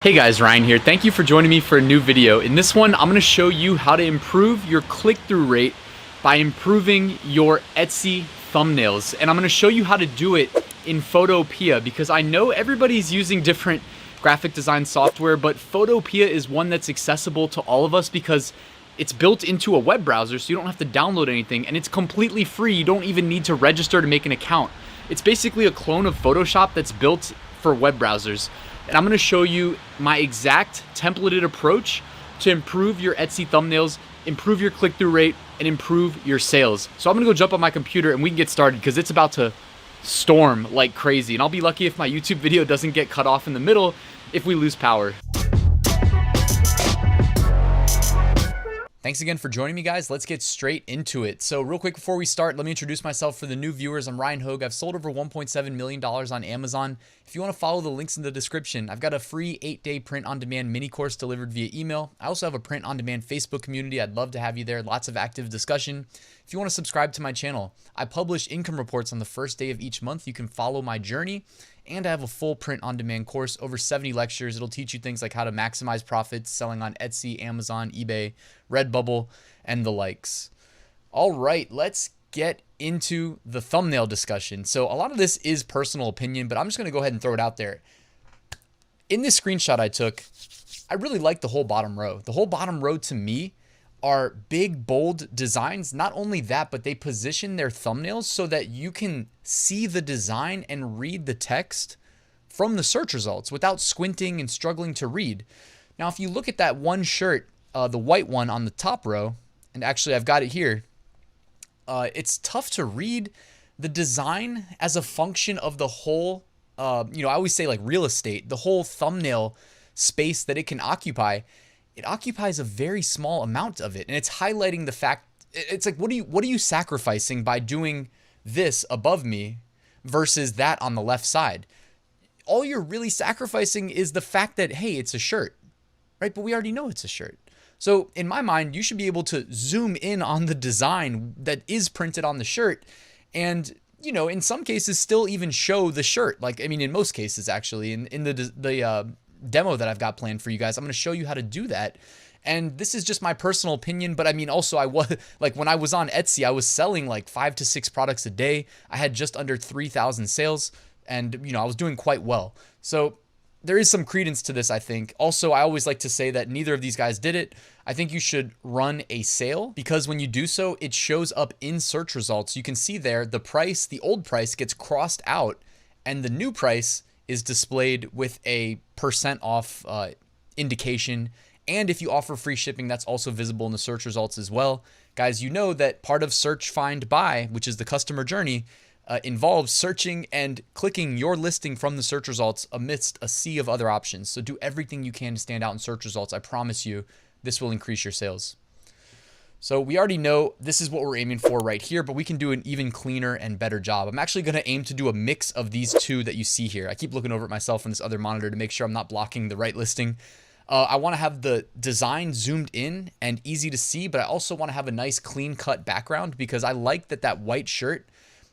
Hey guys, Ryan here. Thank you for joining me for a new video. In this one, I'm going to show you how to improve your click-through rate by improving your Etsy thumbnails. And I'm going to show you how to do it in Photopea because I know everybody's using different graphic design software, but Photopea is one that's accessible to all of us because it's built into a web browser, so you don't have to download anything, and it's completely free. You don't even need to register to make an account. It's basically a clone of Photoshop that's built for web browsers. And I'm going to show you my exact templated approach to improve your Etsy thumbnails, improve your click-through rate, and improve your sales. So I'm going to go jump on my computer and we can get started because it's about to storm like crazy. And I'll be lucky if my YouTube video doesn't get cut off in the middle if we lose power. Thanks again for joining me, guys. Let's get straight into it. So real quick before we start, let me introduce myself for the new viewers. I'm Ryan Hogue. I've sold over $1.7 million on Amazon. If you want to follow the links in the description, I've got a free 8-day print-on-demand mini course delivered via email. I also have a print-on-demand Facebook community. I'd love to have you there. Lots of active discussion. If you want to subscribe to my channel, I publish income reports on the first day of each month. You can follow my journey. And I have a full print-on-demand course, over 70 lectures. It'll teach you things like how to maximize profits selling on Etsy, Amazon, eBay, Redbubble, and the likes. All right, let's get into the thumbnail discussion. So a lot of this is personal opinion, but I'm just going to go ahead and throw it out there. In this screenshot I took, I really like the whole bottom row. The whole bottom row to me are big, bold designs. Not only that, but they position their thumbnails so that you can see the design and read the text from the search results without squinting and struggling to read. Now, if you look at that one shirt, the white one on the top row, and actually I've got it here, it's tough to read the design as a function of the whole, I always say like real estate, the whole thumbnail space that it can occupy. It occupies a very small amount of it, and it's highlighting the fact, it's like, what are you sacrificing by doing this above me versus that on the left side? All you're really sacrificing is the fact that, hey, it's a shirt, right? But we already know it's a shirt. So in my mind, you should be able to zoom in on the design that is printed on the shirt and, in some cases still even show the shirt. Like, I mean, in most cases, actually, in the demo that I've got planned for you guys, I'm going to show you how to do that. And this is just my personal opinion, but I mean, also I was like, when I was on Etsy, I was selling like 5 to 6 products a day. I had just under 3,000 sales and, I was doing quite well. So there is some credence to this, I think. Also, I always like to say that neither of these guys did it. I think you should run a sale because when you do so, it shows up in search results. You can see there the price, the old price gets crossed out and the new price is displayed with a % off indication. And if you offer free shipping, that's also visible in the search results as well. Guys, you know that part of search find buy, which is the customer journey, involves searching and clicking your listing from the search results amidst a sea of other options. So do everything you can to stand out in search results. I promise you, this will increase your sales. So we already know this is what we're aiming for right here, but we can do an even cleaner and better job. I'm actually going to aim to do a mix of these two that you see here. I keep looking over at myself on this other monitor to make sure I'm not blocking the right listing. I want to have the design zoomed in and easy to see, but I also want to have a nice clean cut background because I like that white shirt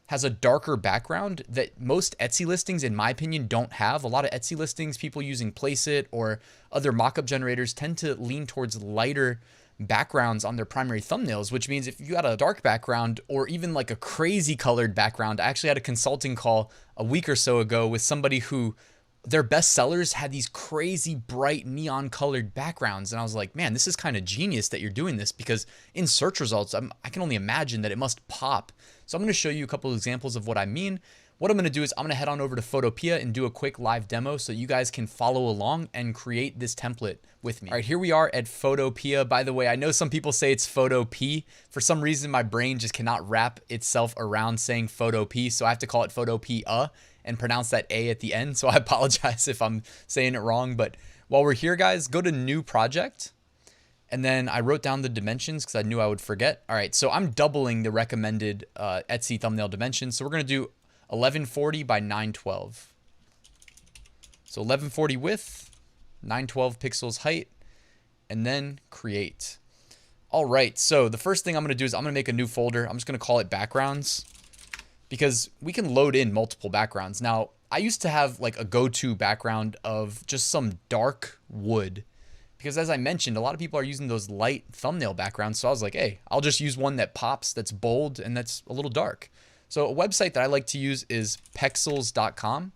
has a darker background that most Etsy listings, in my opinion, don't have. A lot of Etsy listings, people using Placeit or other mockup generators tend to lean towards lighter backgrounds on their primary thumbnails, which means if you got a dark background or even like a crazy colored background. I actually had a consulting call a week or so ago with somebody who their best sellers had these crazy bright neon colored backgrounds. And I was like, man, this is kind of genius that you're doing this because in search results, I can only imagine that it must pop. So I'm going to show you a couple of examples of what I mean. What I'm going to do is I'm going to head on over to Photopea and do a quick live demo so you guys can follow along and create this template with me. All right, here we are at Photopea. By the way, I know some people say it's Photopea. For some reason, my brain just cannot wrap itself around saying Photopea, so I have to call it Photopea and pronounce that A at the end. So I apologize if I'm saying it wrong. But while we're here, guys, go to New Project. And then I wrote down the dimensions because I knew I would forget. All right, so I'm doubling the recommended Etsy thumbnail dimensions. So we're going to do 1140 by 912. So 1140 width, 912 pixels height, and then create. All right, so the first thing I'm going to do is I'm going to make a new folder. I'm just going to call it backgrounds because we can load in multiple backgrounds. Now, I used to have like a go-to background of just some dark wood, because as I mentioned, a lot of people are using those light thumbnail backgrounds. So I was like, hey, I'll just use one that pops, that's bold, and that's a little dark. So a website that I like to use is Vexels.com,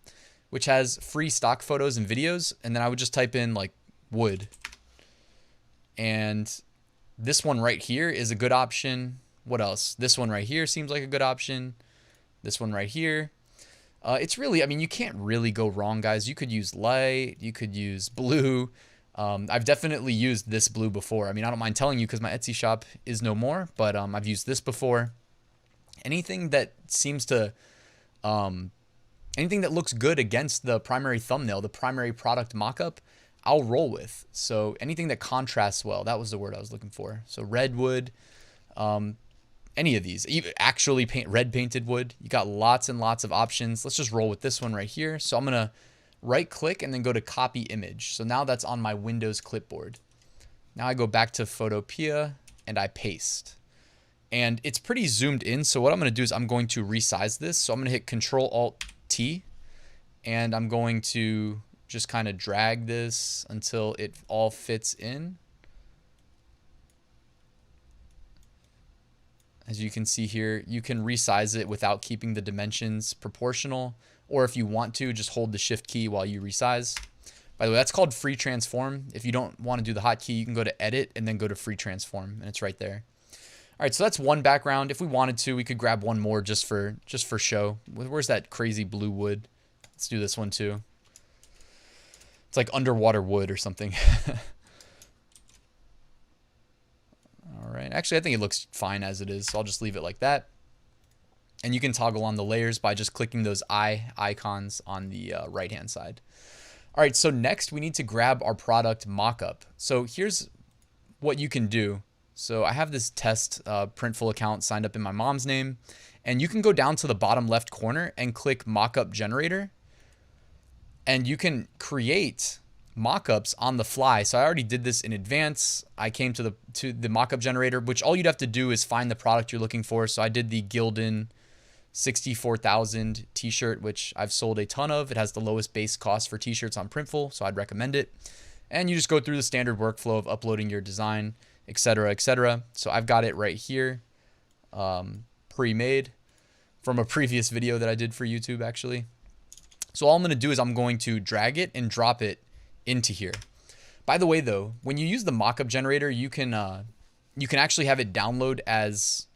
which has free stock photos and videos. And then I would just type in like wood. And this one right here is a good option. What else? This one right here seems like a good option. This one right here. It's really, I mean, you can't really go wrong, guys. You could use light, you could use blue. I've definitely used this blue before. I mean, I don't mind telling you because my Etsy shop is no more, but I've used this before. Anything that seems to, anything that looks good against the primary thumbnail, the primary product mockup, I'll roll with. So anything that contrasts well, that was the word I was looking for. So redwood, any of these, actually red painted wood. You got lots and lots of options. Let's just roll with this one right here. So I'm going to right click and then go to copy image. So now that's on my Windows clipboard. Now I go back to Photopea and I paste. And it's pretty zoomed in. So what I'm going to do is I'm going to resize this. So I'm going to hit Control-Alt-T and I'm going to just kind of drag this until it all fits in. As you can see here, you can resize it without keeping the dimensions proportional, or if you want to, just hold the shift key while you resize. By the way, that's called free transform. If you don't want to do the hotkey, you can go to edit and then go to free transform, and it's right there. All right, so that's one background. If we wanted to, we could grab one more just for show. Where's that crazy blue wood? Let's do this one too. It's like underwater wood or something. All right, actually, I think it looks fine as it is, so I'll just leave it like that. And you can toggle on the layers by just clicking those eye icons on the right-hand side. All right, so next we need to grab our product mockup. So here's what you can do. So I have this test Printful account signed up in my mom's name, and you can go down to the bottom left corner and click Mockup Generator, and you can create mockups on the fly. So I already did this in advance. I came to the mockup generator, which all you'd have to do is find the product you're looking for. So I did the Gildan 64,000 t-shirt, which I've sold a ton of. It has the lowest base cost for t-shirts on Printful, so I'd recommend it. And you just go through the standard workflow of uploading your design, etc., etc. So I've got it right here, pre-made from a previous video that I did for YouTube, actually. So all I'm going to do is I'm going to drag it and drop it into here. By the way, though, when you use the mockup generator, you can actually have it download as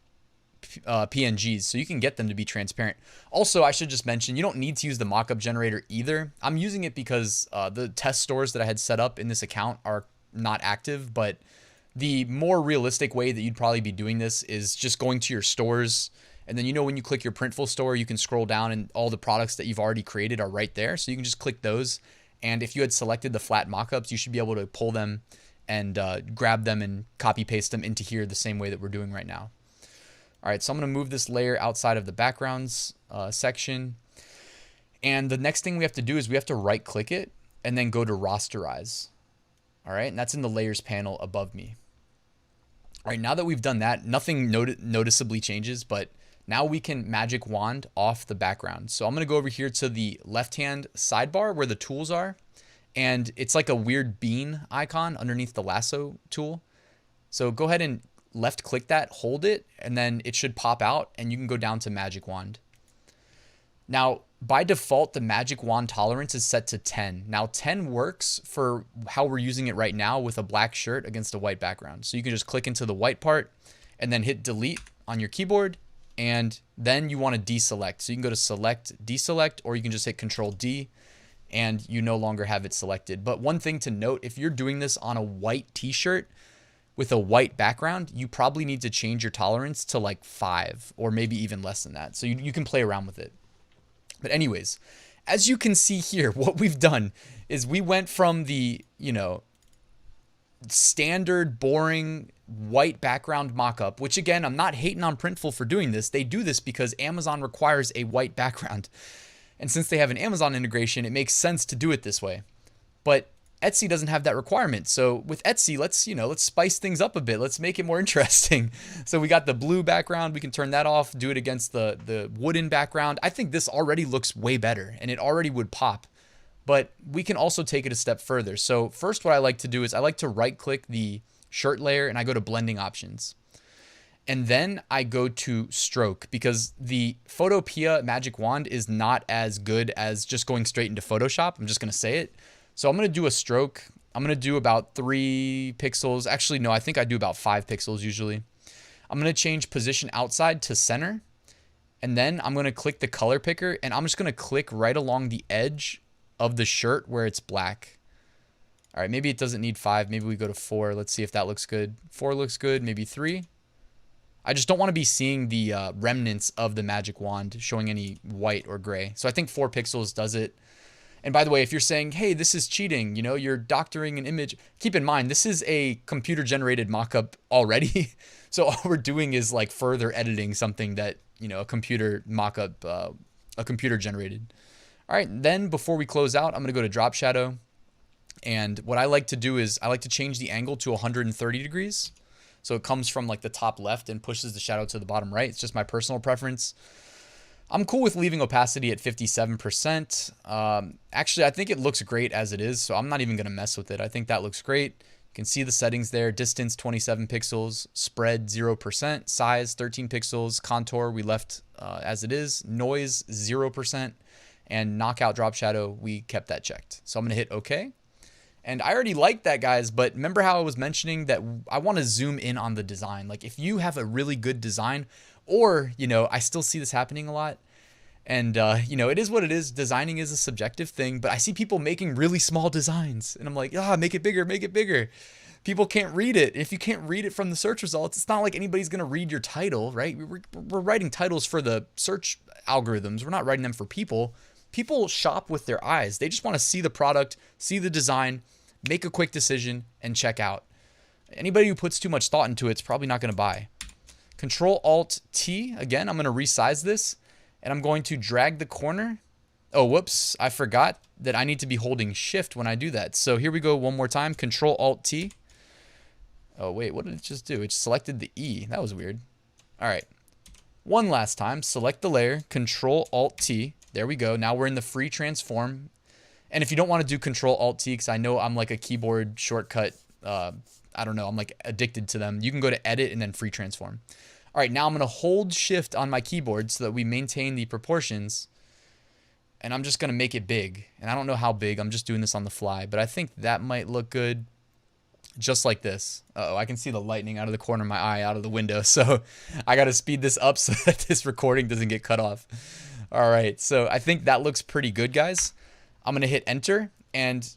PNGs, so you can get them to be transparent. Also, I should just mention, you don't need to use the mockup generator either. I'm using it because the test stores that I had set up in this account are not active, but the more realistic way that you'd probably be doing this is just going to your stores, and then, you know, when you click your Printful store, you can scroll down and all the products that you've already created are right there. So you can just click those. And if you had selected the flat mockups, you should be able to pull them and grab them and copy paste them into here the same way that we're doing right now. All right, so I'm going to move this layer outside of the backgrounds section. And the next thing we have to do is we have to right click it and then go to rasterize. All right, and that's in the layers panel above me. All right, now that we've done that, nothing noticeably changes, but now we can magic wand off the background. So I'm going to go over here to the left-hand sidebar where the tools are. And it's like a weird bean icon underneath the lasso tool. So go ahead and left click that, hold it, and then it should pop out and you can go down to magic wand. Now, by default, the magic wand tolerance is set to 10. Now, 10 works for how we're using it right now with a black shirt against a white background. So you can just click into the white part and then hit delete on your keyboard. And then you want to deselect. So you can go to select, deselect, or you can just hit Control D and you no longer have it selected. But one thing to note, if you're doing this on a white t-shirt with a white background, you probably need to change your tolerance to like 5 or maybe even less than that. So you can play around with it. But anyways, as you can see here, what we've done is we went from the, you know, standard boring white background mockup, which again, I'm not hating on Printful for doing this. They do this because Amazon requires a white background. And since they have an Amazon integration, it makes sense to do it this way. But Etsy doesn't have that requirement. So with Etsy, let's spice things up a bit. Let's make it more interesting. So we got the blue background. We can turn that off, do it against the wooden background. I think this already looks way better and it already would pop, but we can also take it a step further. So first, what I like to do is I like to right click the shirt layer and I go to blending options. And then I go to stroke, because the Photopea magic wand is not as good as just going straight into Photoshop. I'm just going to say it. So I'm going to do a stroke. I'm going to do about 3 pixels. Actually, no, I think I do about 5 pixels usually. I'm going to change position outside to center. And then I'm going to click the color picker and I'm just going to click right along the edge of the shirt where it's black. All right, maybe it doesn't need 5. Maybe we go to 4. Let's see if that looks good. 4 looks good. Maybe 3. I just don't want to be seeing the remnants of the magic wand showing any white or gray. So I think 4 pixels does it. And by the way, if you're saying, hey, this is cheating, you're doctoring an image, keep in mind, this is a computer generated mockup already. So all we're doing is like further editing something that, a computer mockup, a computer generated. All right, then before we close out, I'm going to go to drop shadow. And what I like to do is I like to change the angle to 130 degrees. So it comes from like the top left and pushes the shadow to the bottom right. It's just my personal preference. I'm cool with leaving opacity at 57%. Actually, I think it looks great as it is, so I'm not even going to mess with it. I think that looks great. You can see the settings there. Distance, 27 pixels. Spread, 0%. Size, 13 pixels. Contour, we left as it is. Noise, 0%. And knockout drop shadow, we kept that checked. So I'm going to hit OK. And I already like that, guys, but remember how I was mentioning that I want to zoom in on the design. Like if you have a really good design, or, I still see this happening a lot. And, it is what it is. Designing is a subjective thing, but I see people making really small designs. And I'm like, make it bigger, make it bigger. People can't read it. If you can't read it from the search results, it's not like anybody's going to read your title, right? We're writing titles for the search algorithms. We're not writing them for people. People shop with their eyes. They just want to see the product, see the design, make a quick decision, and check out. Anybody who puts too much thought into it's probably not going to buy. Control-Alt-T, again, I'm going to resize this, and I'm going to drag the corner. Oh, whoops, I forgot that I need to be holding Shift when I do that. So here we go one more time, Control-Alt-T. Oh, wait, what did it just do? It selected the E. That was weird. All right, one last time, select the layer, Control-Alt-T. There we go. Now we're in the free transform. And if you don't want to do Control-Alt-T, because I know I'm like a keyboard shortcut, I don't know, I'm like addicted to them. You can go to edit and then free transform. All right, now I'm going to hold Shift on my keyboard so that we maintain the proportions. And I'm just going to make it big. And I don't know how big. I'm just doing this on the fly. But I think that might look good. Just like this. Uh-oh, I can see the lightning out of the corner of my eye out of the window. So I got to speed this up so that this recording doesn't get cut off. All right, so I think that looks pretty good, guys. I'm going to hit enter. And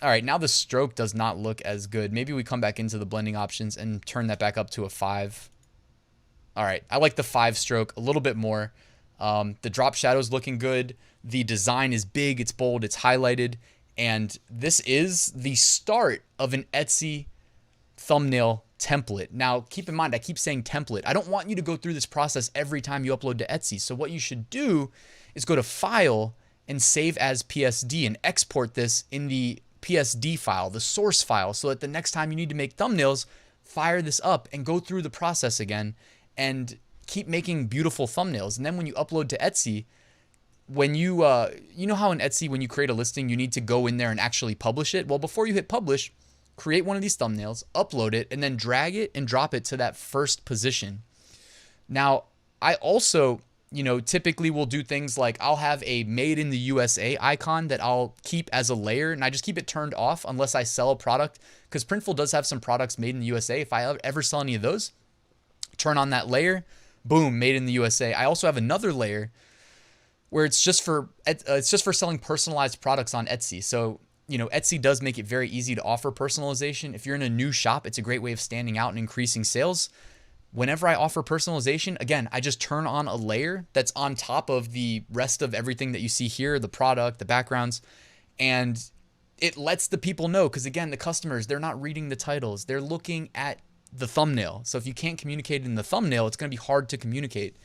all right, now the stroke does not look as good. Maybe we come back into the blending options and turn that back up to a 5. All right, I like the 5 stroke a little bit more. The drop shadow is looking good. The design is big, it's bold, it's highlighted. And this is the start of an Etsy thumbnail template. Now, keep in mind, I keep saying template. I don't want you to go through this process every time you upload to Etsy. So what you should do is go to File and Save as PSD and export this in the PSD file, the source file, so that the next time you need to make thumbnails, fire this up and go through the process again and keep making beautiful thumbnails. And then when you upload to Etsy, when you know how in Etsy, when you create a listing, you need to go in there and actually publish it. Well, before you hit publish, create one of these thumbnails, upload it, and then drag it and drop it to that first position. Now, I also, typically will do things like I'll have a made in the USA icon that I'll keep as a layer, and I just keep it turned off unless I sell a product, because Printful does have some products made in the USA. If I ever sell any of those, turn on that layer, boom, made in the USA. I also have another layer where it's just for selling personalized products on Etsy. So, Etsy does make it very easy to offer personalization. If you're in a new shop, it's a great way of standing out and increasing sales. Whenever I offer personalization, again, I just turn on a layer that's on top of the rest of everything that you see here, the product, the backgrounds, and it lets the people know, because again, the customers, they're not reading the titles, they're looking at the thumbnail. So if you can't communicate in the thumbnail, it's going to be hard to communicate.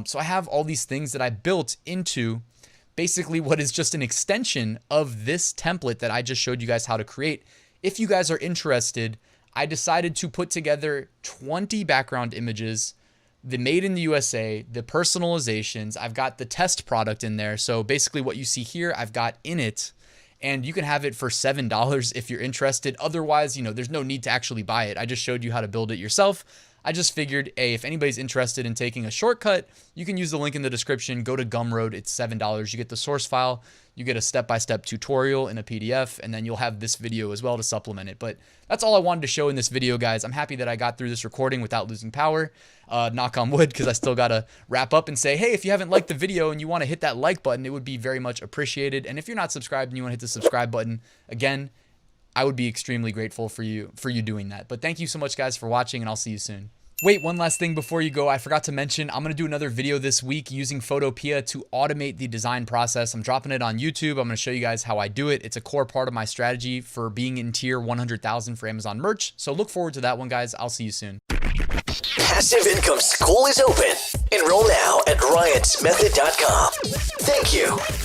So I have all these things that I built into basically what is just an extension of this template that I just showed you guys how to create. If you guys are interested, I decided to put together 20 background images, the made in the USA, the personalizations. I've got the test product in there. So basically what you see here, I've got in it, and you can have it for $7 if you're interested. Otherwise, you know, there's no need to actually buy it. I just showed you how to build it yourself. I just figured, hey, if anybody's interested in taking a shortcut, you can use the link in the description. Go to Gumroad. It's $7. You get the source file. You get a step-by-step tutorial in a PDF, and then you'll have this video as well to supplement it. But that's all I wanted to show in this video, guys. I'm happy that I got through this recording without losing power. Knock on wood, because I still got to wrap up and say, hey, if you haven't liked the video and you want to hit that like button, it would be very much appreciated. And if you're not subscribed and you want to hit the subscribe button, again, I would be extremely grateful for you doing that. But thank you so much, guys, for watching, and I'll see you soon. Wait, one last thing before you go. I forgot to mention, I'm going to do another video this week using Photopea to automate the design process. I'm dropping it on YouTube. I'm going to show you guys how I do it. It's a core part of my strategy for being in tier 100,000 for Amazon merch. So look forward to that one, guys. I'll see you soon. Passive Income School is open. Enroll now at RyansMethod.com. Thank you.